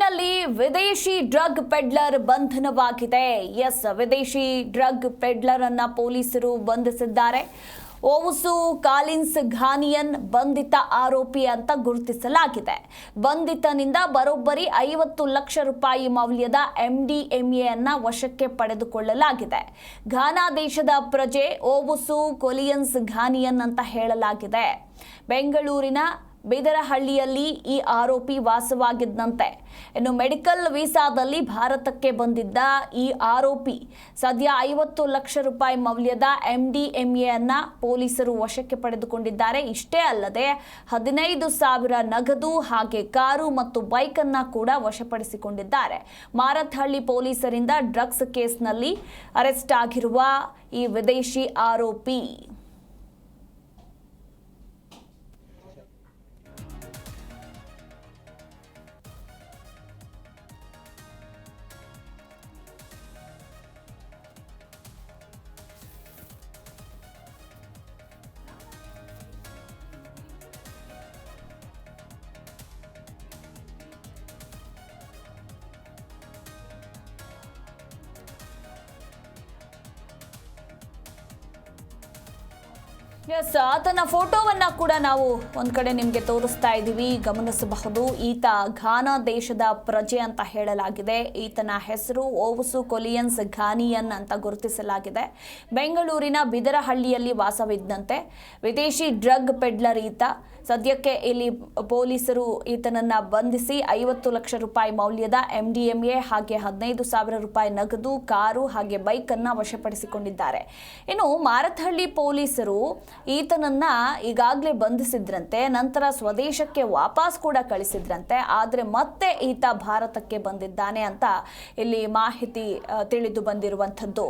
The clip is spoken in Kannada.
ಬೆಂಗಳೂರಿನಲ್ಲಿ ವಿದೇಶಿ ಡ್ರಗ್ ಪೆಡ್ಲರ್ ಬಂಧನವಾಗಿದೆ. ವಿದೇಶಿ ಡ್ರಗ್ ಪೆಡ್ಲರ್ ಅನ್ನ ಪೊಲೀಸರು ಬಂಧಿಸಿದ್ದಾರೆ. ಓವುಸು ಕಾಲಿನ್ಸ್ ಘಾನಿಯನ್ ಬಂಧಿತ ಆರೋಪಿ ಅಂತ ಗುರುತಿಸಲಾಗಿದೆ. ಬಂಧಿತನಿಂದ ಬರೋಬ್ಬರಿ 50 ಲಕ್ಷ ರೂಪಾಯಿ ಮೌಲ್ಯದ MDMA ಅನ್ನ ವಶಕ್ಕೆ ಪಡೆದುಕೊಳ್ಳಲಾಗಿದೆ. ಘಾನಾ ದೇಶದ ಪ್ರಜೆ ಓವುಸು ಕೊಲಿಯನ್ಸ್ ಘಾನಿಯನ್ ಅಂತ ಹೇಳಲಾಗಿದೆ. ಬೆಂಗಳೂರಿನ ಬಿದರಹಳ್ಳಿಯಲ್ಲಿ ಈ ಆರೋಪಿ ವಾಸವಾಗಿದ್ದಂತೆ. ಇನ್ನು ಮೆಡಿಕಲ್ ವೀಸಾದಲ್ಲಿ ಭಾರತಕ್ಕೆ ಬಂದಿದ್ದ ಈ ಆರೋಪಿ ಸದ್ಯ 50 ಲಕ್ಷ ರೂಪಾಯಿ ಮೌಲ್ಯದ MDMA ಅನ್ನ ಪೊಲೀಸರು ವಶಕ್ಕೆ ಪಡೆದುಕೊಂಡಿದ್ದಾರೆ. ಇಷ್ಟೇ ಅಲ್ಲದೆ 15,000 ನಗದು ಹಾಗೆ ಕಾರು ಮತ್ತು ಬೈಕ್ ಅನ್ನ ಕೂಡ ವಶಪಡಿಸಿಕೊಂಡಿದ್ದಾರೆ. ಮಾರತ್ಹಳ್ಳಿ ಪೊಲೀಸರಿಂದ ಡ್ರಗ್ಸ್ ಕೇಸ್ನಲ್ಲಿ ಅರೆಸ್ಟ್ ಆಗಿರುವ ಈ ವಿದೇಶಿ ಆರೋಪಿ ಆತನ ಫೋಟೋವನ್ನ ಕೂಡ ನಾವು ಒಂದ್ ಕಡೆ ನಿಮ್ಗೆ ತೋರಿಸ್ತಾ ಇದ್ದೀವಿ, ಗಮನಿಸಬಹುದು. ಈತ ಘಾನಾ ದೇಶದ ಪ್ರಜೆ ಅಂತ ಹೇಳಲಾಗಿದೆ. ಈತನ ಹೆಸರು ಓವುಸು ಕೊಲಿಯನ್ಸ್ ಘಾನಿಯನ್ ಅಂತ ಗುರುತಿಸಲಾಗಿದೆ. ಬೆಂಗಳೂರಿನ ಬಿದರಹಳ್ಳಿಯಲ್ಲಿ ವಾಸವಿದ್ದಂತೆ. ವಿದೇಶಿ ಡ್ರಗ್ ಪೆಡ್ಲರ್ ಈತ. ಸದ್ಯಕ್ಕೆ ಇಲ್ಲಿ ಪೊಲೀಸರು ಈತನನ್ನ ಬಂಧಿಸಿ 50 ಲಕ್ಷ ರೂಪಾಯಿ ಮೌಲ್ಯದ MDMA ಹಾಗೆ 15,000 ರೂಪಾಯಿ ನಗದು, ಕಾರು ಹಾಗೆ ಬೈಕ್ ಅನ್ನ ವಶಪಡಿಸಿಕೊಂಡಿದ್ದಾರೆ. ಇನ್ನು ಮಾರತ್ಹಳ್ಳಿ ಪೊಲೀಸರು ಈತನನ್ನ ಈಗಾಗಲೇ ಬಂಧಿಸಿದ್ರಂತೆ. ನಂತರ ಸ್ವದೇಶಕ್ಕೆ ವಾಪಸ್ ಕೂಡ ಕಳಿಸಿದ್ರಂತೆ. ಆದರೆ ಮತ್ತೆ ಈತ ಭಾರತಕ್ಕೆ ಬಂದಿದ್ದಾನೆ ಅಂತ ಇಲ್ಲಿ ಮಾಹಿತಿ ತಿಳಿದು ಬಂದಿರುವಂಥದ್ದು.